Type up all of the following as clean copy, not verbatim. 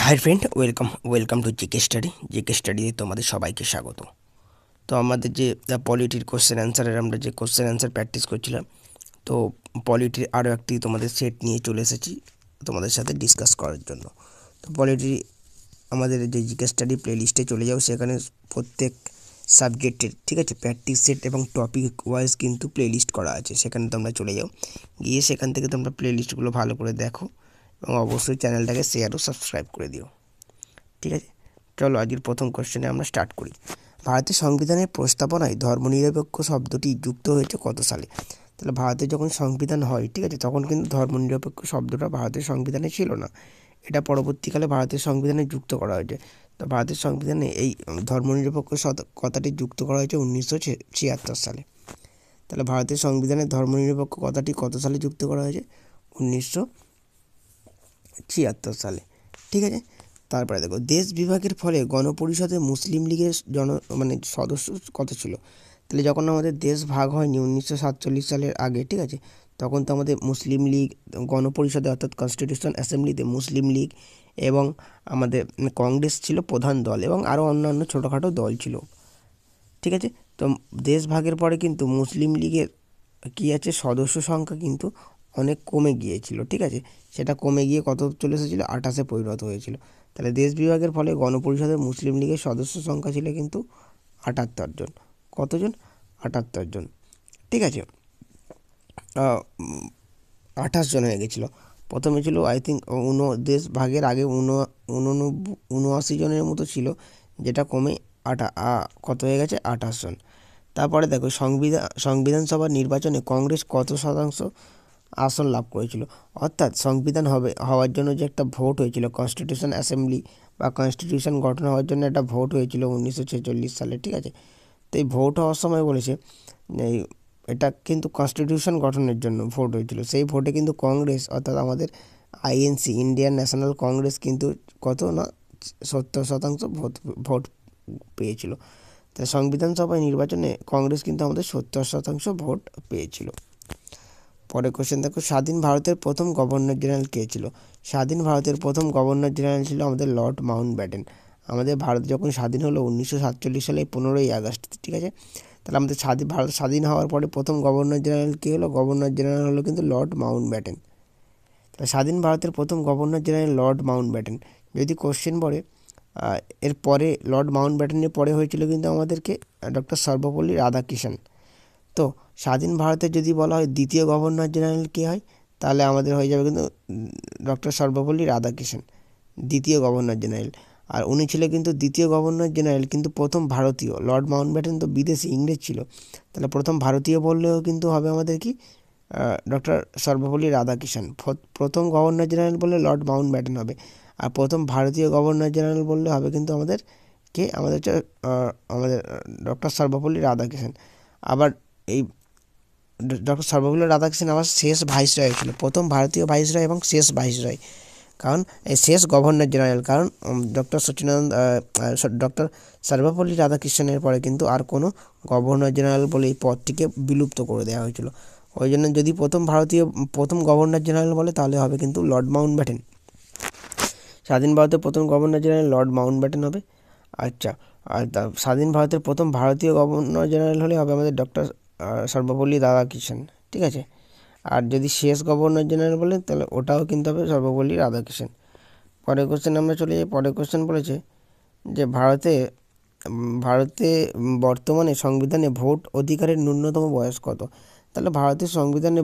Hi friend, welcome to GK study তোমাদের সবাইকে স্বাগত। তো আমাদের যে পলিটির আমরা যে কোশ্চেন অ্যান্সার প্র্যাকটিস করছিলাম, তো পলিটির আরও একটি তোমাদের সেট নিয়ে চলে এসেছি তোমাদের সাথে ডিসকাস করার জন্য। তো পলিটি আমাদের যে জিকে স্টাডি প্লে লিস্টে চলে যাও, সেখানে প্রত্যেক সাবজেক্টের ঠিক আছে প্র্যাকটিস সেট এবং টপিক ওয়াইজ কিন্তু প্লে লিস্ট করা আছে। সেখানে তোমরা চলে যাও, গিয়ে সেখান থেকে তোমরা প্লে লিস্টগুলো ভালো করে দেখো এবং অবশ্যই চ্যানেলটাকে শেয়ার ও সাবস্ক্রাইব করে দিও। ঠিক আছে, চলো আজকের প্রথম কোশ্চেনে আমরা স্টার্ট করি। ভারতের সংবিধানের প্রস্তাবনায় ধর্মনিরপেক্ষ শব্দটি যুক্ত হয়েছে কত সালে? তাহলে ভারতের যখন সংবিধান হয়, ঠিক আছে, তখন কিন্তু ধর্মনিরপেক্ষ শব্দটা ভারতের সংবিধানে ছিল না। এটা পরবর্তীকালে ভারতের সংবিধানে যুক্ত করা হয়েছে। তো ভারতের সংবিধানে এই ধর্মনিরপেক্ষ কথাটি যুক্ত করা হয়েছে 1976 সালে। তাহলে ভারতের সংবিধানে ধর্মনিরপেক্ষ কথাটি কত সালে যুক্ত করা হয়েছে? 1976 সালে। ঠিক আছে, তারপরে দেখো, দেশ বিভাগের ফলে গণপরিষদে মুসলিম লীগের সদস্য কত ছিল? তাহলে যখন আমাদের দেশ ভাগ হয়নি 1947 সালের আগে, ঠিক আছে, তখন তো আমাদের মুসলিম লীগ গণপরিষদে অর্থাৎ কনস্টিটিউশন অ্যাসেম্বলিতে মুসলিম লীগ এবং আমাদের কংগ্রেস ছিল প্রধান দল এবং আরও অন্যান্য ছোটোখাটো দল ছিল। ঠিক আছে, তো দেশ ভাগের পরে কিন্তু মুসলিম লীগের কী আছে, সদস্য সংখ্যা কিন্তু অনেক কমে গিয়েছিল। ঠিক আছে, সেটা কমে গিয়ে কত চলে এসেছিলো? 28-এ পরিণত হয়েছিল। তাহলে দেশ বিভাগের ফলে গণপরিষদের মুসলিম লীগের সদস্য সংখ্যা ছিল কিন্তু 78 জন। কতজন? 78 জন। ঠিক আছে, 28 জন হয়ে গেছিলো। প্রথমে ছিল আই থিঙ্ক দেশ ভাগের আগে 79 জনের মতো ছিল, যেটা কমে কত হয়ে গেছে? 28 জন। তারপরে দেখো, সংবিধান সভার নির্বাচনে কংগ্রেস কত শতাংশ আসন লাভ করেছিল? অর্থাৎ সংবিধান হওয়ার জন্য যে একটা ভোট হয়েছিল, কনস্টিটিউশন অ্যাসেম্বলি বা কনস্টিটিউশন গঠন হওয়ার জন্য একটা ভোট হয়েছিল 1946 সালে। ঠিক আছে, তো এই ভোট হওয়ার সময় বলেছে এটা কিন্তু কনস্টিটিউশন গঠনের জন্য ভোট হয়েছিল। সেই ভোটে কিন্তু কংগ্রেস অর্থাৎ আমাদের আইএনসি, ইন্ডিয়ান ন্যাশনাল কংগ্রেস কিন্তু কত না 70% ভোট পেয়েছিল। তাই সংবিধান সভায় নির্বাচনে কংগ্রেস কিন্তু আমাদের 70% ভোট পেয়েছিল। পরের কোশ্চেন দেখো, স্বাধীন ভারতের প্রথম গভর্নর জেনারেল কে ছিল? স্বাধীন ভারতের প্রথম গভর্নর জেনারেল ছিল আমাদের লর্ড মাউন্টব্যাটেন। আমাদের ভারত যখন স্বাধীন হলো 1947 সালে 15ই আগস্ট। ঠিক আছে, তাহলে আমাদের ভারত স্বাধীন হওয়ার পরে প্রথম গভর্নর জেনারেল কে হলো? গভর্নর জেনারেল হলো কিন্তু লর্ড মাউন্টব্যাটেন। তাহলে স্বাধীন ভারতের প্রথম গভর্নর জেনারেল লর্ড মাউন্টব্যাটেন। যদি কোশ্চেন পড়ে এর পরে লর্ড মাউন্টব্যাটেনের পরে হয়েছিল কিন্তু আমাদেরকে ডক্টর সর্বপল্লী রাধাকৃষ্ণন। তো স্বাধীন ভারতের যদি বলা হয় দ্বিতীয় গভর্নর জেনারেল কে হয়, তাহলে আমাদের হয়ে যাবে কিন্তু ডক্টর সর্বপল্লী রাধাকৃষ্ণন দ্বিতীয় গভর্নর জেনারেল। আর উনি ছিলেন কিন্তু দ্বিতীয় গভর্নর জেনারেল, কিন্তু প্রথম ভারতীয়। লর্ড মাউন্টব্যাটেন তো বিদেশি, ইংরেজ ছিল। তাহলে প্রথম ভারতীয় বললেও কিন্তু হবে আমাদের কি ডক্টর সর্বপল্লী রাধাকৃষ্ণন। প্রথম গভর্নর জেনারেল বললে লর্ড মাউন্টব্যাটেন হবে, আর প্রথম ভারতীয় গভর্নর জেনারেল বললে হবে কিন্তু আমাদের হচ্ছে আমাদের ডক্টর সর্বপল্লী রাধাকৃষ্ণন। আবার এই ডক্টর সর্বপল্লী রাধাকৃষ্ণন আবার শেষ ভাইসরয় ছিল, প্রথম ভারতীয় ভাইসরয় এবং শেষ ভাইসরয়। কারণ এই শেষ গভর্নর জেনারেল, কারণ ডক্টর সর্বপল্লী রাধাকৃষ্ণনের পরে কিন্তু আর কোনো গভর্নর জেনারেল বলে এই পদটিকে বিলুপ্ত করে দেওয়া হয়েছিল। ওই জন্য যদি প্রথম গভর্নর জেনারেল বলে তাহলে হবে কিন্তু লর্ড মাউন্টব্যাটেন। স্বাধীন ভারতের প্রথম গভর্নর জেনারেল লর্ড মাউন্টব্যাটেন হবে। আচ্ছা, আর স্বাধীন ভারতের প্রথম ভারতীয় গভর্নর জেনারেল হলে হবে আমাদের ডক্টর সর্বপল্লী রাধাকৃষ্ণন। ঠিক আছে, আর যদি শেষ গভর্নর জেনারেল বলেন তাহলে ওটাও কিন্তু হবে সর্বপল্লী রাধাকৃষ্ণন। পরের কোশ্চেন আমরা চলে যাই। পরের কোশ্চেন বলেছে যে ভারতে বর্তমানে সংবিধানে ভোট অধিকারের ন্যূনতম বয়স কত? তাহলে ভারতের সংবিধানে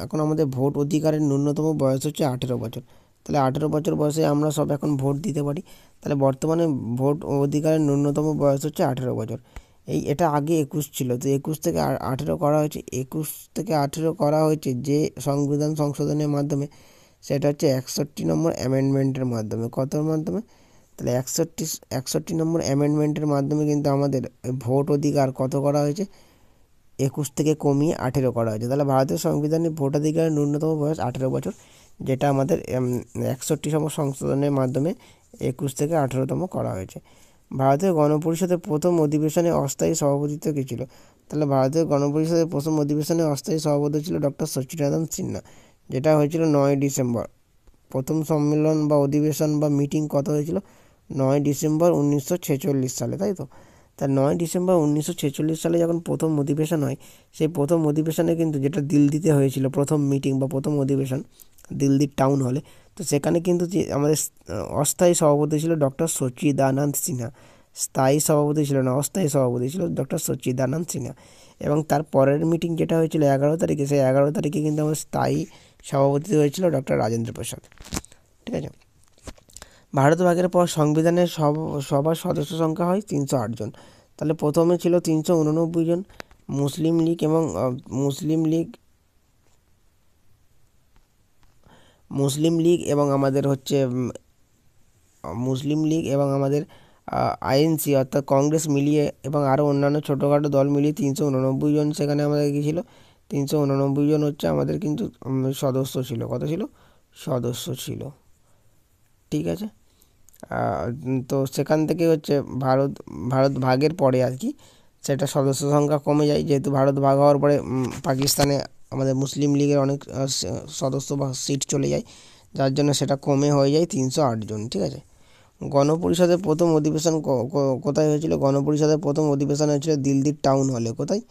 এখন আমাদের ভোট অধিকারের ন্যূনতম বয়স হচ্ছে 18 বছর। তাহলে 18 বছর বয়সে আমরা সব এখন ভোট দিতে পারি। তাহলে বর্তমানে ভোট অধিকারের ন্যূনতম বয়স হচ্ছে 18 বছর। এটা আগে 21 ছিল, তো 21 থেকে 18 করা হয়েছে। 21 থেকে 18 করা হয়েছে যে সংবিধান সংশোধনের মাধ্যমে, সেটা হচ্ছে 61 নম্বর অ্যামেন্ডমেন্টের মাধ্যমে। কতর মাধ্যমে? তাহলে 61 নম্বর অ্যামেন্ডমেন্টের মাধ্যমে কিন্তু আমাদের ভোট অধিকার কত করা হয়েছে? 21 থেকে কমিয়ে 18 করা হয়েছে। তাহলে ভারতীয় সংবিধানে ভোটাধিকারের ন্যূনতম বয়স 18 বছর, যেটা আমাদের 61তম সংশোধনের মাধ্যমে 21 থেকে 18তম করা হয়েছে। ভারতের গণপরিষদের প্রথম অধিবেশনে অস্থায়ী সভাপতিত্ব কী ছিল? তাহলে ভারতের গণপরিষদের প্রথম অধিবেশনে অস্থায়ী সভাপতি ছিল ডক্টর সচিদানন্দ সিনহা, যেটা হয়েছিল 9 ডিসেম্বর প্রথম সম্মেলন বা অধিবেশন বা মিটিং কত হয়েছিল? 9 ডিসেম্বর 1946 সালে, তাই তো? তা 9 ডিসেম্বর 1946 সালে যখন প্রথম অধিবেশন হয়, সেই প্রথম অধিবেশনে কিন্তু যেটা দিল্লিতে হয়েছিল, প্রথম মিটিং বা প্রথম অধিবেশন দিল্লির টাউন হলে, তো সেখানে কিন্তু যে আমাদের অস্থায়ী সভাপতি ছিল ডক্টর সচ্চিদানন্দ সিনহা। স্থায়ী সভাপতি ছিল না, অস্থায়ী সভাপতি ছিল ডক্টর সচ্চিদানন্দ সিনহা। এবং তার পরের মিটিং যেটা হয়েছিল 11 তারিখে, সেই 11 তারিখে কিন্তু আমার স্থায়ী সভাপতি হয়েছিল ডক্টর রাজেন্দ্র প্রসাদ। ঠিক আছে। ভারত ভাগের পর সংবিধানের সবার সদস্য সংখ্যা হয় 308 জন। তাহলে প্রথমে ছিল 389 জন। মুসলিম লীগ এবং মুসলিম লীগ মুসলিম লীগ এবং আমাদের হচ্ছে মুসলিম লীগ এবং আমাদের আইএনসি অর্থাৎ কংগ্রেস মিলিয়ে এবং আরও অন্যান্য ছোটোখাটো দল মিলিয়ে 389 জন সেখানে আমাদের কী ছিল? 389 জন হচ্ছে আমাদের কিন্তু সদস্য ছিল। কত ছিল? সদস্য ছিল। ঠিক আছে। তো সেখান থেকে হচ্ছে ভারত ভাগের পরে আর কি সেটা সদস্য সংখ্যা কমে যায়, যেহেতু ভারত ভাগ হওয়ার পরে পাকিস্তানে আমাদের মুসলিম লীগের অনেক সদস্য বা সিট চলে যায়, যার জন্য সেটা কমে হয়ে যায় 308 জন। ঠিক আছে। গণপরিষদের প্রথম অধিবেশন কোথায় হয়েছিল? গণপরিষদের প্রথম অধিবেশন হয়েছিল দিল্লির টাউন হলে। কোথায়?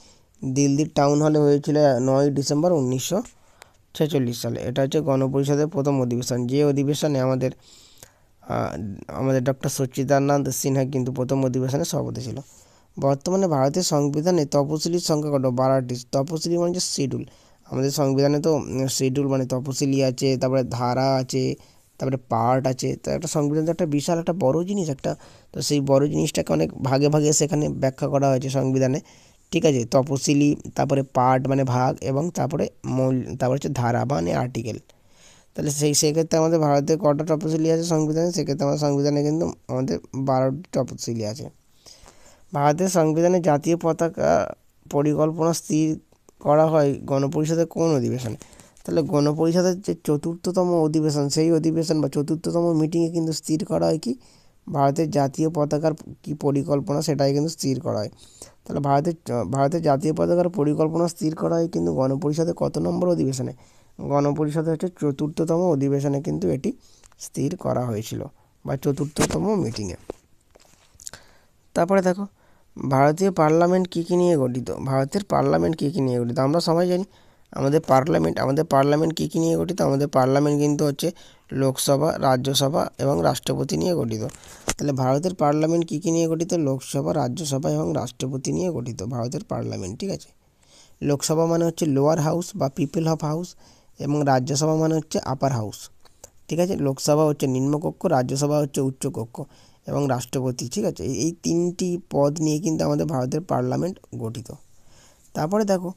দিল্লির টাউন হলে হয়েছিল 9 ডিসেম্বর 1946 সালে। এটা হচ্ছে গণপরিষদের প্রথম অধিবেশন, যে অধিবেশনে আমাদের ডক্টর সচ্চিদানন্দ সিনহা কিন্তু প্রথম অধিবেশনে সভাপতি ছিল। বর্তমানে ভারতের সংবিধানে তপশিলির সংখ্যা কত? 12টি। তপশিলি মানে হচ্ছে শিডিউল। আমাদের সংবিধানে তো শিডিউল মানে তপশিলি আছে, তারপরে ধারা আছে, তারপরে পার্ট আছে। তো একটা সংবিধান তো একটা বিশাল একটা বড় জিনিস একটা। তো সেই বড় জিনিসটাকে অনেক ভাগে ভাগে সেখানে ব্যাখ্যা করা হয়েছে সংবিধানে। ঠিক আছে। তপশিলি, তারপরে পার্ট মানে ভাগ, এবং তারপরে তারপরে হচ্ছে ধারা মানে আর্টিকেল। তাহলে সেক্ষেত্রে আমাদের ভারতে কটা তপশিলি আছে সংবিধানে? সেক্ষেত্রে আমাদের সংবিধানে কিন্তু আমাদের 12টি তপশিলি আছে। ভারতের সংবিধানে জাতীয় পতাকা পরিকল্পনা স্থির করা হয় গণপরিষদের কোন অধিবেশনে? তাহলে গণপরিষদের যে 4র্থতম অধিবেশন, সেই অধিবেশন বা 4র্থতম মিটিংয়ে কিন্তু স্থির করা হয় কি? ভারতের জাতীয় পতাকার কি পরিকল্পনা, সেটাই কিন্তু স্থির করা হয়। তাহলে ভারতের জাতীয় পতাকার পরিকল্পনা স্থির করা হয় কিন্তু গণপরিষদের কত নম্বর অধিবেশনে? গণপরিষদের হচ্ছে 4র্থতম অধিবেশনে কিন্তু এটি স্থির করা হয়েছিল, বা 4র্থতম মিটিংয়ে। তারপরে দেখো, ভারতীয় পার্লামেন্ট কী কী নিয়ে গঠিত? ভারতের পার্লামেন্ট কী কী নিয়ে গঠিত? আমরা সবাই জানি আমাদের পার্লামেন্ট কী কী নিয়ে গঠিত? আমাদের পার্লামেন্ট কিন্তু হচ্ছে লোকসভা, রাজ্যসভা এবং রাষ্ট্রপতি নিয়ে গঠিত। তাহলে ভারতের পার্লামেন্ট কী কী নিয়ে গঠিত? লোকসভা, রাজ্যসভা এবং রাষ্ট্রপতি নিয়ে গঠিত ভারতের পার্লামেন্ট। ঠিক আছে। লোকসভা মানে হচ্ছে লোয়ার হাউস বা পিপল অফ হাউস, এবং রাজ্যসভা মানে হচ্ছে আপার হাউস। ঠিক আছে। লোকসভা হচ্ছে নিম্নকক্ষ, রাজ্যসভা হচ্ছে উচ্চকক্ষ, এবং রাষ্ট্রপতি। ঠিক আছে। এই 3টি পদ নিয়ে কিন্তু আমাদের ভারতের পার্লামেন্ট গঠিত। তারপরে দেখো,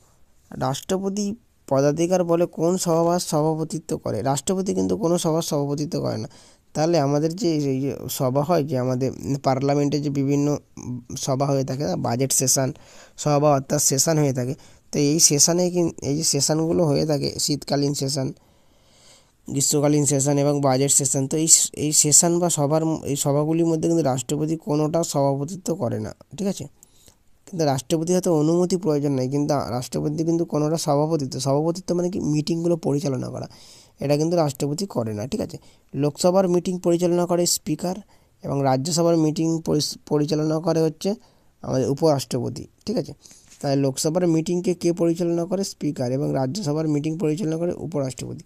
রাষ্ট্রপতি পদাধিকার বলে কোন সভার সভাপতিত্ব করে? রাষ্ট্রপতি কিন্তু কোনো সভার সভাপতিত্ব করে না। তাহলে আমাদের যে এই যে সভা হয়, যে আমাদের পার্লামেন্টে যে বিভিন্ন সভা হয়ে থাকে, বাজেট সেশন সভা অর্থাৎ সেশন হয়ে থাকে, তো এই সেশনে এই যে সেশনগুলো হয়ে থাকে, শীতকালীন সেশন, গ্রীষ্মকালীন সেশন এবং বাজেট সেশন, তো এই সেশন বা এই সভাগুলির মধ্যে কিন্তু রাষ্ট্রপতি কোনোটা সভাপতিত্ব করে না। ঠিক আছে। কিন্তু রাষ্ট্রপতি হয়তো অনুমতি প্রয়োজন নেই, কিন্তু রাষ্ট্রপতি কিন্তু কোনোটা সভাপতিত্ব মানে কি? মিটিংগুলো পরিচালনা করা, এটা কিন্তু রাষ্ট্রপতি করে না। ঠিক আছে। লোকসভার মিটিং পরিচালনা করে স্পিকার, এবং রাজ্যসভার মিটিং পরিচালনা করে হচ্ছে আমাদের উপরাষ্ট্রপতি। ঠিক আছে। তাই লোকসভার মিটিংকে কে পরিচালনা করে? স্পিকার, এবং রাজ্যসভার মিটিং পরিচালনা করে উপরাষ্ট্রপতি।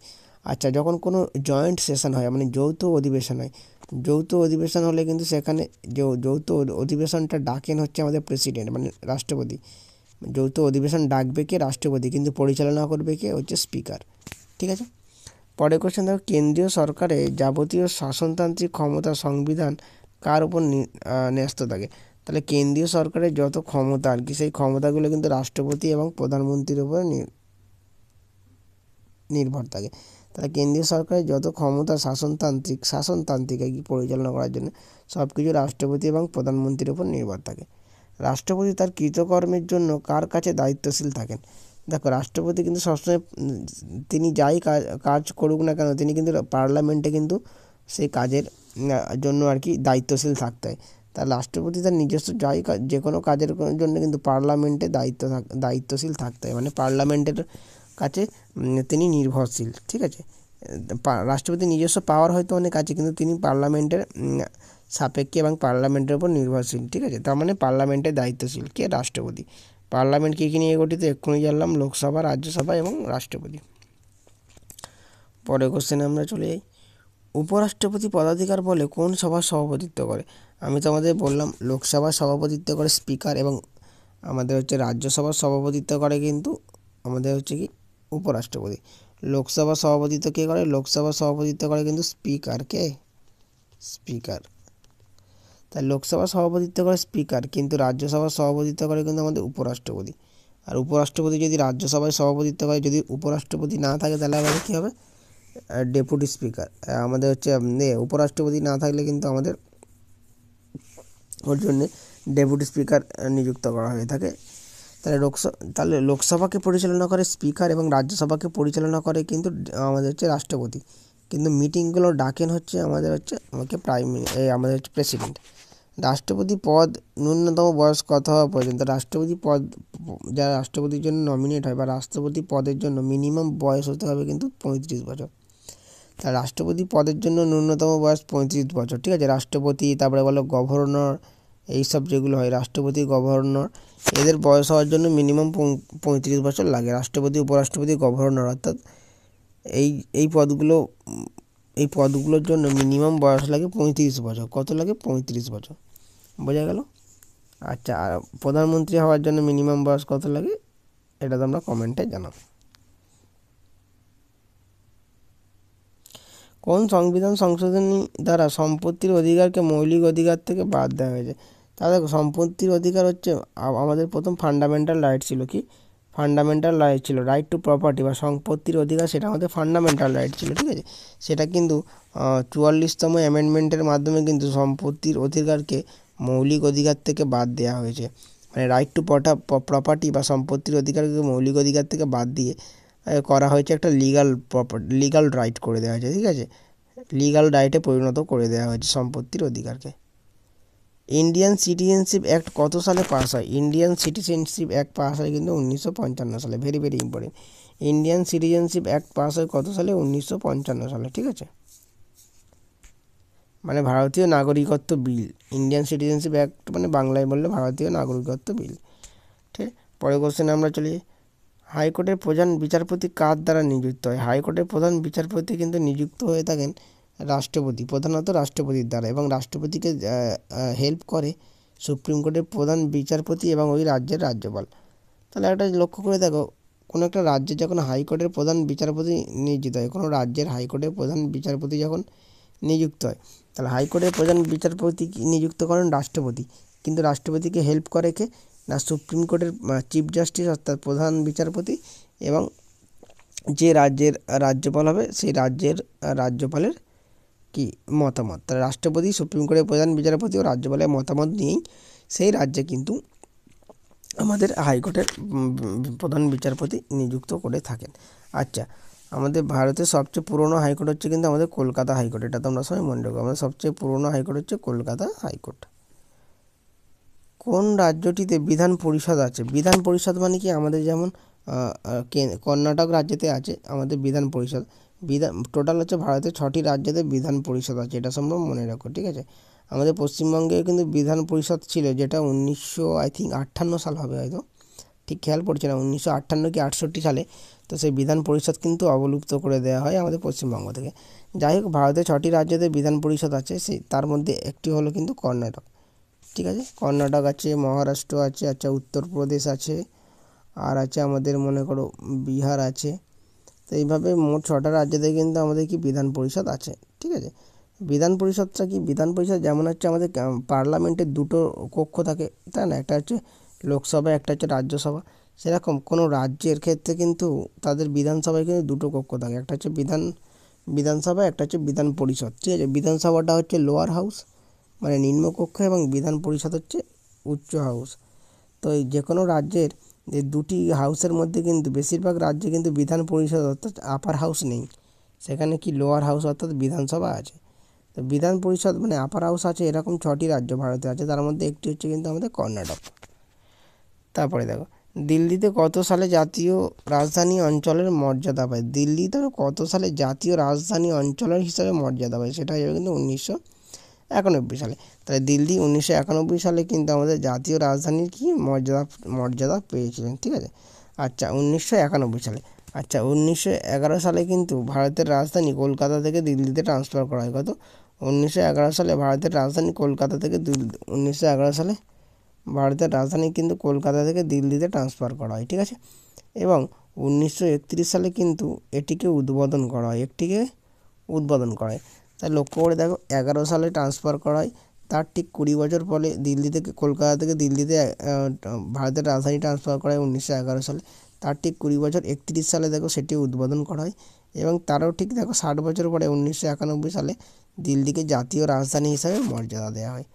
আচ্ছা, যখন কোনো জয়েন্ট সেশন হয় মানে যৌথ অধিবেশন হয়, যৌথ অধিবেশন হলে কিন্তু সেখানে যৌথ অধিবেশনটা ডাকেন হচ্ছে আমাদের প্রেসিডেন্ট মানে রাষ্ট্রপতি। যৌথ অধিবেশন ডাকবে কে? রাষ্ট্রপতি, কিন্তু পরিচালনা করবে কে? হচ্ছে স্পিকার। ঠিক আছে। পরের কোশ্চেন দেখো, কেন্দ্রীয় সরকারের যাবতীয় শাসনতান্ত্রিক ক্ষমতা সংবিধান কার উপর ন্যস্ত থাকে? তাহলে কেন্দ্রীয় সরকারের যত ক্ষমতা আর কি, সেই ক্ষমতাগুলো কিন্তু রাষ্ট্রপতি এবং প্রধানমন্ত্রীর উপর নির্ভর থাকে। তাহলে কেন্দ্রীয় সরকারের যত ক্ষমতা শাসনতান্ত্রিক আর কি পরিচালনা করার জন্য সব কিছু রাষ্ট্রপতি এবং প্রধানমন্ত্রীর উপর নির্ভর থাকে। রাষ্ট্রপতি তার কৃতকর্মের জন্য কার কাছে দায়িত্বশীল থাকেন? দেখো, রাষ্ট্রপতি কিন্তু সবসময় তিনি যাই কাজ করুক না কেন, তিনি কিন্তু পার্লামেন্টে কিন্তু সেই কাজের জন্য আর কি দায়িত্বশীল থাকতে হয়। তার রাষ্ট্রপতি তার নিজস্ব যে কোনো কাজের জন্য কিন্তু পার্লামেন্টে দায়িত্বশীল থাকতে হয়, মানে পার্লামেন্টের কাছে তিনি নির্ভরশীল। ঠিক আছে। রাষ্ট্রপতির নিজস্ব পাওয়ার হয়তো অনেক আছে, কিন্তু তিনি পার্লামেন্টের সাপেক্ষে এবং পার্লামেন্টের উপর নির্ভরশীল। ঠিক আছে, তার মানে পার্লামেন্টের দায়িত্বশীল কে? রাষ্ট্রপতি। পার্লামেন্ট কী কী নিয়ে গঠিত? এক্ষুনি জানলাম, লোকসভা, রাজ্যসভা এবং রাষ্ট্রপতি। পরের কোশ্চেনে আমরা চলে যাই। উপরাষ্ট্রপতি পদাধিকার বলে কোন সভার সভাপতিত্ব করে? আমি তোমাদের বললাম লোকসভার সভাপতিত্ব করে স্পিকার, এবং আমাদের হচ্ছে রাজ্যসভার সভাপতিত্ব করে কিন্তু আমাদের হচ্ছে কি উপরাষ্ট্রপতি। লোকসভার সভাপতিত্ব কে করে? লোকসভার সভাপতিত্ব করে কিন্তু স্পিকার। কে? স্পিকার। তাই লোকসভার সভাপতিত্ব করে স্পিকার, কিন্তু রাজ্যসভার সভাপতিত্ব করে কিন্তু আমাদের উপরাষ্ট্রপতি। আর উপরাষ্ট্রপতি যদি রাজ্যসভায় সভাপতিত্ব করে, যদি উপরাষ্ট্রপতি না থাকে তাহলে আমাদের কী হবে? Deputy speaker. আমাদের হচ্ছে উপরাষ্ট্রপতি না থাকলে কিন্তু আমাদের ওর জন্যে ডেপুটি স্পিকার নিযুক্ত করা হয়ে থাকে। তাহলে লোকসভাকে পরিচালনা করে স্পিকার এবং রাজ্যসভাকে পরিচালনা করে কিন্তু আমাদের হচ্ছে রাষ্ট্রপতি, কিন্তু মিটিংগুলো ডাকেন হচ্ছে আমাদের আমাদের হচ্ছে প্রেসিডেন্ট। রাষ্ট্রপতি পদ ন্যূনতম বয়স কত হওয়া পর্যন্ত? রাষ্ট্রপতি পদ, যারা রাষ্ট্রপতির জন্য নমিনেট হয় বা রাষ্ট্রপতি পদের জন্য মিনিমাম বয়স হতে হবে কিন্তু 35 বছর। তা রাষ্ট্রপতি পদের জন্য ন্যূনতম বয়স 35 বছর। ঠিক আছে, রাষ্ট্রপতি, তারপরে বলো গভর্নর, এইসব যেগুলো হয় রাষ্ট্রপতি, গভর্নর, এদের বয়স হওয়ার জন্য মিনিমাম 35 বছর লাগে। রাষ্ট্রপতি, উপরাষ্ট্রপতি, গভর্নর, অর্থাৎ এই এই পদগুলো এই পদগুলোর জন্য মিনিমাম বয়স লাগে 35 বছর। কত লাগে? 35 বছর। বোঝা গেল? আচ্ছা, আর প্রধানমন্ত্রী হওয়ার জন্য মিনিমাম বয়স কত লাগে এটা তোমরা কমেন্টে জানাও। কোন সংবিধান সংশোধনী দ্বারা সম্পত্তির অধিকারকে মৌলিক অধিকার থেকে বাদ দেওয়া হয়েছে? তাহলে সম্পত্তির অধিকার হচ্ছে আমাদের প্রথম ফান্ডামেন্টাল রাইট ছিল। কি ফান্ডামেন্টাল রাইট ছিল? রাইট টু প্রপার্টি বা সম্পত্তির অধিকার, সেটা আমাদের ফান্ডামেন্টাল রাইট ছিল। ঠিক আছে, সেটা কিন্তু 44তম অ্যামেন্ডমেন্টের মাধ্যমে কিন্তু সম্পত্তির অধিকারকে মৌলিক অধিকার থেকে বাদ দেওয়া হয়েছে। মানে রাইট টু প্রপার্টি বা সম্পত্তির অধিকারকে মৌলিক অধিকার থেকে বাদ দিয়ে করা হয়েছে একটা লিগাল রাইট করে দেওয়া হয়েছে। ঠিক আছে, লিগাল রাইটে পরিণত করে দেওয়া হয়েছে সম্পত্তির অধিকারকে। ইন্ডিয়ান সিটিজেনশিপ অ্যাক্ট কত সালে পাস হয়? ইন্ডিয়ান সিটিজেনশিপ অ্যাক্ট পাস হয় কিন্তু 1955 সালে। Very very important. Indian citizenship act pass হয় কত সালে? 1955 সালে। ঠিক আছে, মানে ভারতীয় নাগরিকত্ব বিল। ইন্ডিয়ান সিটিজেনশিপ অ্যাক্ট মানে বাংলায় বললে ভারতীয় নাগরিকত্ব বিল। ঠিক, পরের কোশ্চেনে আমরা চলি। হাইকোর্টের প্রধান বিচারপতি কার দ্বারা নিযুক্ত হয়? হাইকোর্টের প্রধান বিচারপতি কিন্তু নিযুক্ত হয়ে থাকেন রাষ্ট্রপতি, প্রধানত রাষ্ট্রপতির দ্বারা, এবং রাষ্ট্রপতিকে হেল্প করে সুপ্রিম কোর্টের প্রধান বিচারপতি এবং ওই রাজ্যের রাজ্যপাল। তাহলে একটা লক্ষ্য করে দেখো, কোনো একটা রাজ্যে যখন হাইকোর্টের প্রধান বিচারপতি নিয়োজিত হয়, কোনো রাজ্যের হাইকোর্টের প্রধান বিচারপতি যখন নিযুক্ত হয়, তাহলে হাইকোর্টের প্রধান বিচারপতি নিযুক্ত করেন রাষ্ট্রপতি, কিন্তু রাষ্ট্রপতিকে হেল্প করে কে? না, সুপ্রিম কোর্টের চিফ জাস্টিস অর্থাৎ প্রধান বিচারপতি, এবং যে রাজ্যের রাজ্যপাল হবে সেই রাজ্যের রাজ্যপালের কি মতামত। তাহলে রাষ্ট্রপতি, সুপ্রিম কোর্টের প্রধান বিচারপতি ও রাজ্যপালের মতামত নিয়েই সেই রাজ্যে কিন্তু আমাদের হাইকোর্টের প্রধান বিচারপতি নিযুক্ত করে থাকেন। আচ্ছা, আমাদের ভারতের সবচেয়ে পুরনো হাইকোর্ট হচ্ছে কিন্তু আমাদের কলকাতা হাইকোর্ট। এটা তোমরা সবাই মনে রাখো, আমাদের সবচেয়ে পুরনো হাইকোর্ট হচ্ছে কলকাতা হাইকোর্ট। কোন রাজ্যটিতে বিধান পরিষদ আছে? বিধান পরিষদ মানে কি? আমাদের যেমন কর্ণাটক রাজ্যেতে আছে আমাদের বিধান পরিষদ। টোটাল হচ্ছে ভারতের 6টি রাজ্যেতে বিধান পরিষদ আছে, এটা সম্ভব মনে রাখো। ঠিক আছে, আমাদের পশ্চিমবঙ্গে কিন্তু বিধান পরিষদ ছিল, যেটা 1958 সাল হবে হয়তো, ঠিক খেয়াল পড়ছে না, 1958 কি 68 সালে। তো সেই বিধান পরিষদ কিন্তু অবলুপ্ত করে দেওয়া হয় আমাদের পশ্চিমবঙ্গ থেকে। যাই হোক, ভারতের 6টি রাজ্যতে বিধান পরিষদ আছে, তার মধ্যে একটি হলো কিন্তু কর্ণাটক। ঠিক আছে, কর্ণাটক আছে, মহারাষ্ট্র আছে, আচ্ছা উত্তরপ্রদেশ আছে, আর আছে আমাদের মনে করো বিহার আছে। তো এইভাবে মোট 6টা রাজ্যতে কিন্তু আমাদের কি বিধান পরিষদ আছে। ঠিক আছে, বিধান পরিষদটা কি? বিধান পরিষদ যেমন হচ্ছে আমাদের পার্লামেন্টের দুটো কক্ষ থাকে, তাই না? একটা হচ্ছে লোকসভা, একটা হচ্ছে রাজ্যসভা। সেরকম কোনো রাজ্যের ক্ষেত্রে কিন্তু তাদের বিধানসভায় কিন্তু দুটো কক্ষ থাকে, একটা হচ্ছে বিধানসভা, একটা হচ্ছে বিধান পরিষদ। ঠিক আছে, বিধানসভাটা হচ্ছে লোয়ার হাউস মানে নিম্নকক্ষ, এবং বিধান পরিষদ হচ্ছে উচ্চ হাউস। তো এই যে কোনো রাজ্যের এই দুটি হাউসের মধ্যে কিন্তু বেশিরভাগ রাজ্যে কিন্তু বিধান পরিষদ অর্থাৎ আপার হাউস নেই, সেখানে কি লোয়ার হাউস অর্থাৎ বিধানসভা আছে। তো বিধান পরিষদ মানে আপার হাউস আছে, এরকম 6টি রাজ্য ভারতে আছে, তার মধ্যে একটি হচ্ছে কিন্তু আমাদের কর্ণাটক। তারপরে দেখো, দিল্লিতে কত সালে জাতীয় রাজধানী অঞ্চলের মর্যাদা পায়? দিল্লিতে কত সালে জাতীয় রাজধানী অঞ্চলের হিসাবে মর্যাদা পায়? সেটা হয়ে যাবে কিন্তু 1991 সালে। তাহলে দিল্লি 1991 সালে কিন্তু আমাদের জাতীয় রাজধানীর কি মর্যাদা পেয়েছিলেন, ঠিক আছে। আচ্ছা 1991 সালে। আচ্ছা 1911 সালে কিন্তু ভারতের রাজধানী কলকাতা থেকে দিল্লিতে ট্রান্সফার করা হয়। কত? 1911 সালে ভারতের রাজধানী কলকাতা থেকে 1911 সালে ভারতের রাজধানী কিন্তু কলকাতা থেকে দিল্লিতে ট্রান্সফার করা হয়, ঠিক আছে। এবং 1931 সালে কিন্তু এটিকে উদ্বোধন করা হয়, তাই লক্ষ্য করে দেখো 11 সালে ট্রান্সফার করা হয়, তার ঠিক 20 বছর পরে কলকাতা থেকে দিল্লিতে ভারতের রাজধানী ট্রান্সফার করা হয় 1911 সালে। তার ঠিক 20 বছর 31 সালে দেখো সেটি উদ্বোধন করা হয়, এবং তারও ঠিক দেখো 60 বছর পরে 1991 সালে দিল্লিকে জাতীয় রাজধানী হিসাবে মর্যাদা দেওয়া হয়।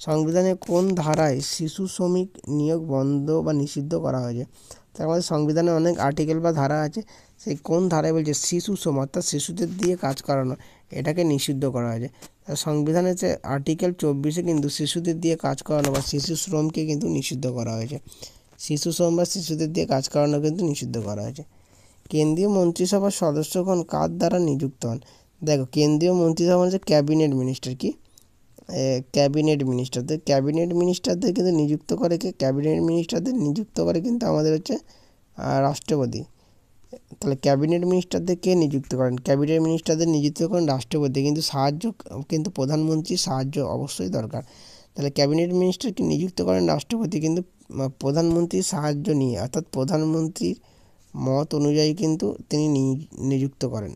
সংবিধানের কোন ধারায় শিশু শ্রমিক নিয়োগ বন্ধ বা নিষিদ্ধ করা হয়েছে? তার মধ্যে সংবিধানে অনেক আর্টিকেল বা ধারা আছে, সেই কোন ধারায় বলছে শিশু শ্রম অর্থাৎ শিশুদের দিয়ে কাজ করানো এটাকে নিষিদ্ধ করা হয়েছে। সংবিধানের যে আর্টিকেল 24 কিন্তু শিশুদের দিয়ে কাজ করানো বা শিশু শ্রমকে কিন্তু নিষিদ্ধ করা হয়েছে। শিশু শ্রম বা শিশুদের দিয়ে কাজ করানো কিন্তু নিষিদ্ধ করা হয়েছে। কেন্দ্রীয় মন্ত্রিসভার সদস্যগণ কার দ্বারা নিযুক্ত হন? দেখো কেন্দ্রীয় মন্ত্রিসভা হচ্ছে ক্যাবিনেট মিনিস্টার, কি ক্যাবিনেট মিনিস্টারদের কিন্তু নিযুক্ত করে কিন্তু আমাদের হচ্ছে রাষ্ট্রপতি। তাহলে ক্যাবিনেট মিনিস্টারদের কে নিযুক্ত করেন? ক্যাবিনেট মিনিস্টারদের নিযুক্ত করেন রাষ্ট্রপতি, কিন্তু প্রধানমন্ত্রীর সাহায্য অবশ্যই দরকার। তাহলে ক্যাবিনেট মিনিস্টারকে নিযুক্ত করেন রাষ্ট্রপতি, কিন্তু প্রধানমন্ত্রীর সাহায্য নিয়ে, অর্থাৎ প্রধানমন্ত্রীর মত অনুযায়ী কিন্তু তিনি নিযুক্ত করেন।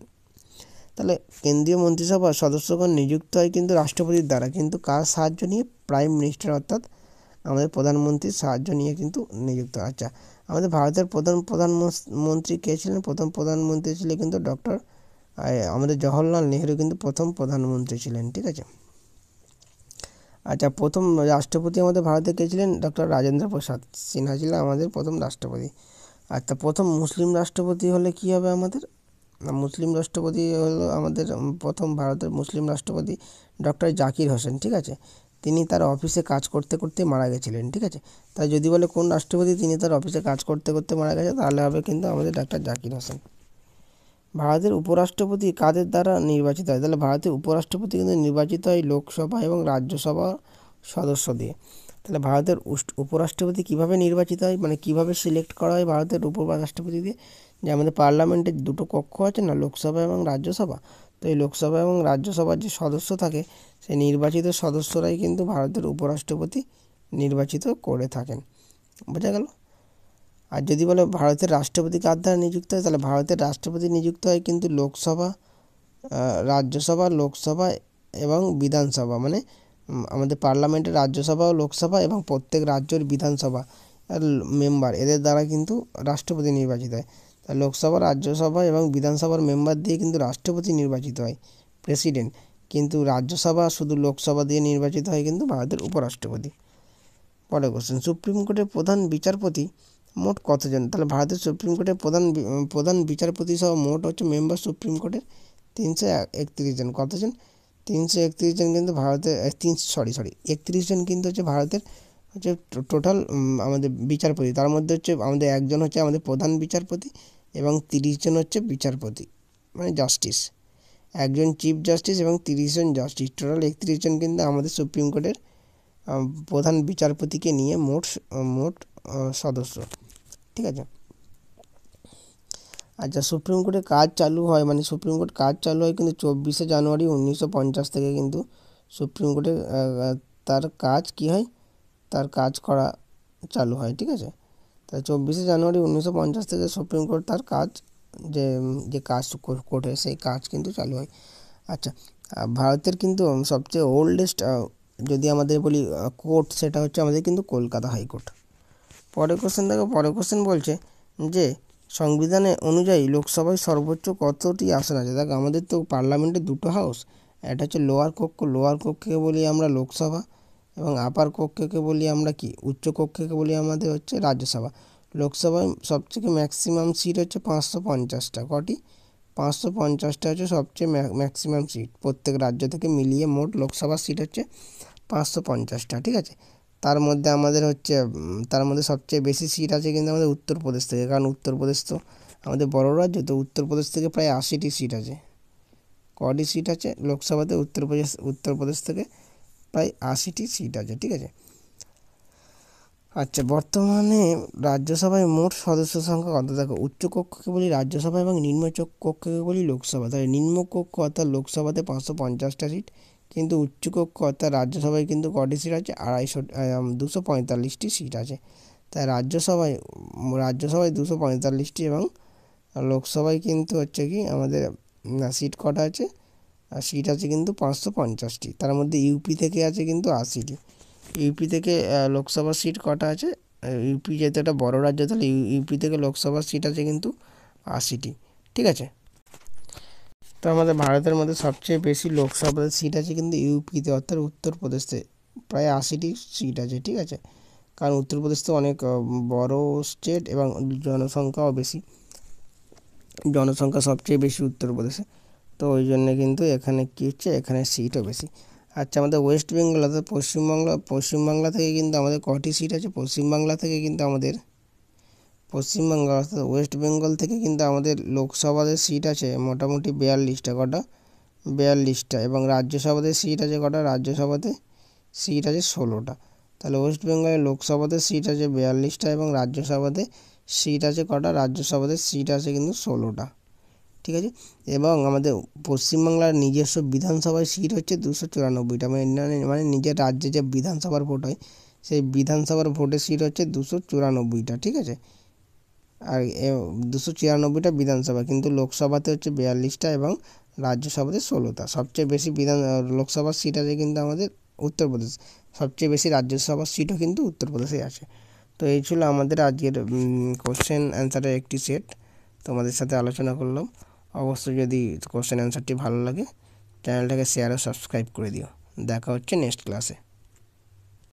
তাহলে কেন্দ্রীয় মন্ত্রিসভার সদস্যগণ নিযুক্ত হয় কিন্তু রাষ্ট্রপতির দ্বারা, কিন্তু কার সাহায্য নিয়ে? প্রাইম মিনিস্টার অর্থাৎ আমাদের প্রধানমন্ত্রীর সাহায্য নিয়ে কিন্তু নিযুক্ত। আচ্ছা আমাদের ভারতের প্রধানমন্ত্রী কে ছিলেন? প্রথম প্রধানমন্ত্রী ছিলেন কিন্তু আমাদের জওহরলাল নেহেরু কিন্তু প্রথম প্রধানমন্ত্রী ছিলেন, ঠিক আছে। আচ্ছা প্রথম রাষ্ট্রপতি আমাদের ভারতে কে ছিলেন? ডক্টর রাজেন্দ্র প্রসাদ সিনহা ছিলেন আমাদের প্রথম রাষ্ট্রপতি। আচ্ছা প্রথম মুসলিম রাষ্ট্রপতি হলে কি হবে আমাদের? মুসলিম রাষ্ট্রপতি হলো আমাদের প্রথম ভারতের মুসলিম রাষ্ট্রপতি ডক্টর জাকির হোসেন, ঠিক আছে। তিনি তার অফিসে কাজ করতে করতে মারা গেছিলেন, ঠিক আছে। তাই যদি বলে কোন রাষ্ট্রপতি তিনি তার অফিসে কাজ করতে করতে মারা গেছে, তাহলে হবে কিন্তু আমাদের ডক্টর জাকির হোসেন। ভারতের উপরাষ্ট্রপতি কাদের দ্বারা নির্বাচিত হয়? তাহলে ভারতের উপরাষ্ট্রপতি কিন্তু নির্বাচিত হয় লোকসভা এবং রাজ্যসভা সদস্য দিয়ে। তাহলে ভারতের উপরাষ্ট্রপতি কিভাবে নির্বাচিত হয়, মানে কিভাবে সিলেক্ট করা হয় ভারতের উপরাষ্ট্রপতি দিয়ে? যে আমাদের পার্লামেন্টের দুটো কক্ষ আছে না, লোকসভা এবং রাজ্যসভা, তো এই লোকসভা এবং রাজ্যসভার যে সদস্য থাকে সেই নির্বাচিত সদস্যরাই কিন্তু ভারতের উপরাষ্ট্রপতি নির্বাচিত করে থাকেন। বোঝা গেল? আর যদি বলে ভারতের রাষ্ট্রপতি কার দ্বারা নিযুক্ত হয়, তাহলে ভারতের রাষ্ট্রপতি নিযুক্ত হয় কিন্তু লোকসভা, লোকসভা এবং বিধানসভা, মানে আমাদের পার্লামেন্টের রাজ্যসভা ও লোকসভা এবং প্রত্যেক রাজ্যের বিধানসভা মেম্বার, এদের দ্বারা কিন্তু রাষ্ট্রপতি নির্বাচিত হয়। তাই লোকসভা, রাজ্যসভা এবং বিধানসভার মেম্বার দিয়ে কিন্তু রাষ্ট্রপতি নির্বাচিত হয়, প্রেসিডেন্ট, কিন্তু রাজ্যসভা শুধু লোকসভা দিয়ে নির্বাচিত হয় কিন্তু ভারতের উপরাষ্ট্রপতি। পরের কোশ্চেন, সুপ্রিম কোর্টের প্রধান বিচারপতি মোট কতজন? তাহলে ভারতের সুপ্রিম কোর্টের প্রধান বিচারপতি সহ মোট হচ্ছে মেম্বার সুপ্রিম কোর্টের 331 জন। কতজন? 331 জন কিন্তু ভারতের 31 জন কিন্তু হচ্ছে ভারতের হচ্ছে টোটাল আমাদের বিচারপতি। তার মধ্যে হচ্ছে আমাদের একজন হচ্ছে আমাদের প্রধান বিচারপতি এবং 30 জন হচ্ছে বিচারপতি, মানে জাস্টিস, একজন চিফ জাস্টিস এবং 30 জন জাস্টিস, টোটাল 31 জন কিন্তু আমাদের সুপ্রিম কোর্টের প্রধান বিচারপতিকে নিয়ে মোট সদস্য, ঠিক আছে। আচ্ছা সুপ্রিম কোর্টের কাজ চালু হয়, মানে সুপ্রিম কোর্ট কাজ চালু হয় কিন্তু 24শে জানুয়ারি 1950 থেকে কিন্তু সুপ্রিম কোর্টের তার কাজ কী হয়, তার কাজ করা চালু হয়, ঠিক আছে। তাই 24শে জানুয়ারি 1950 থেকে সুপ্রিম কোর্ট তার কাজ যে কাজ কোর্টে সেই কাজ কিন্তু চালু হয়। আচ্ছা ভারতের কিন্তু সবচেয়ে ওল্ডেস্ট যদি আমাদের বলি কোর্ট, সেটা হচ্ছে আমাদের কিন্তু কলকাতা হাইকোর্ট। পরের কোশ্চেন দেখো, পরের কোশ্চেন বলছে যে সংবিধানে অনুযায়ী লোকসভায় সর্বোচ্চ কতটি আসন আছে? দেখো আমাদের তো পার্লামেন্টে দুটো হাউস, একটা হচ্ছে লোয়ার কক্ষকে বলি আমরা লোকসভা, এবং আপার কক্ষকে বলি আমরা কি, উচ্চ কক্ষকে বলি আমাদের হচ্ছে রাজ্যসভা। লোকসভায় সবথেকে ম্যাক্সিমাম সিট হচ্ছে 550টা। কটি? 550টা হচ্ছে সবচেয়ে ম্যাক্সিমাম সিট, প্রত্যেক রাজ্য থেকে মিলিয়ে মোট লোকসভার সিট হচ্ছে 550টা, ঠিক আছে। তার মধ্যে আমাদের হচ্ছে তার মধ্যে সবচেয়ে বেশি সিট আছে কিন্তু আমাদের উত্তরপ্রদেশ থেকে, কারণ উত্তরপ্রদেশ তো আমাদের বড় রাজ্য, তো উত্তরপ্রদেশ থেকে প্রায় 80টি সিট আছে। কটি সিট আছে লোকসভাতে? উত্তরপ্রদেশ থেকে প্রায় 80টি সিট আছে, ঠিক আছে। আচ্ছা, বর্তমানে রাজ্যসভায় মোট সদস্য সংখ্যা কত? দেখো, উচ্চ কক্ষকে বলি রাজ্যসভা এবং নিম্ন কক্ষকে বলি লোকসভা। তাহলে নিম্ন কক্ষ অর্থাৎ লোকসভাতে 550টা সিট, কিন্তু উচ্চ কক্ষ অর্থাৎ রাজ্যসভায় কিন্তু কটি সিট আছে? 245টি সিট আছে। তাই রাজ্যসভায় 245টি এবং লোকসভায় কিন্তু হচ্ছে কি আমাদের সিট কটা আছে? সিট আছে কিন্তু 550টি। তার মধ্যে ইউপি থেকে আছে কিন্তু 80টি। ইউপি থেকে লোকসভার সিট কটা আছে? ইউপি যেহেতু একটা বড় রাজ্য, তাহলে ইউপি থেকে লোকসভার সিট আছে কিন্তু 80টি, ঠিক আছে। তো আমাদের ভারতের মধ্যে সবচেয়ে বেশি লোকসভার সিট আছে কিন্তু ইউপিতে অর্থাৎ উত্তরপ্রদেশে, প্রায় 80টি সিট আছে, ঠিক আছে। কারণ উত্তরপ্রদেশ তো অনেক বড় স্টেট এবং জনসংখ্যাও বেশি, জনসংখ্যা সবচেয়ে বেশি উত্তরপ্রদেশে, তো ওই জন্য কিন্তু এখানে কী হচ্ছে, এখানে সিটও বেশি। আচ্ছা, আমাদের ওয়েস্ট বেঙ্গল অর্থাৎ পশ্চিমবাংলা থেকে কিন্তু আমাদের কটি সিট আছে? পশ্চিমবাংলা অর্থাৎ ওয়েস্ট বেঙ্গল থেকে কিন্তু আমাদের লোকসভাতে সিট আছে মোটামুটি 42টা। কটা? 42টা। এবং রাজ্যসভাতে সিট আছে কটা? রাজ্যসভাতে সিট আছে 16টা। তাহলে ওয়েস্ট বেঙ্গলের লোকসভাতে সিট আছে 42টা এবং রাজ্যসভাতে সিট আছে কটা? রাজ্যসভাতে সিট আছে কিন্তু 16টা, ঠিক আছে। এবং আমাদের পশ্চিমবাংলার নিজস্ব বিধানসভায় সিট হচ্ছে 294টা, মানে নিজের রাজ্যে যে বিধানসভার ভোট হয় সেই বিধানসভার ভোটের সিট হচ্ছে 294টা, ঠিক আছে। আর 294টা বিধানসভা, কিন্তু লোকসভাতে হচ্ছে 42টা এবং রাজ্যসভাতে 16টা। সবচেয়ে বেশি লোকসভার সিট আছে কিন্তু আমাদের উত্তরপ্রদেশ, সবচেয়ে বেশি রাজ্যসভার সিটও কিন্তু উত্তরপ্রদেশে আছে। তো এই ছিল আমাদের আজকের কোশ্চেন অ্যান্সারের একটি সেট, তোমাদের সাথে আলোচনা করলাম। অবশ্যই যদি কোশ্চেন অ্যান্সারটি ভালো লাগে চ্যানেলটাকে শেয়ার ও সাবস্ক্রাইব করে দিও। দেখা হচ্ছে নেক্সট ক্লাসে।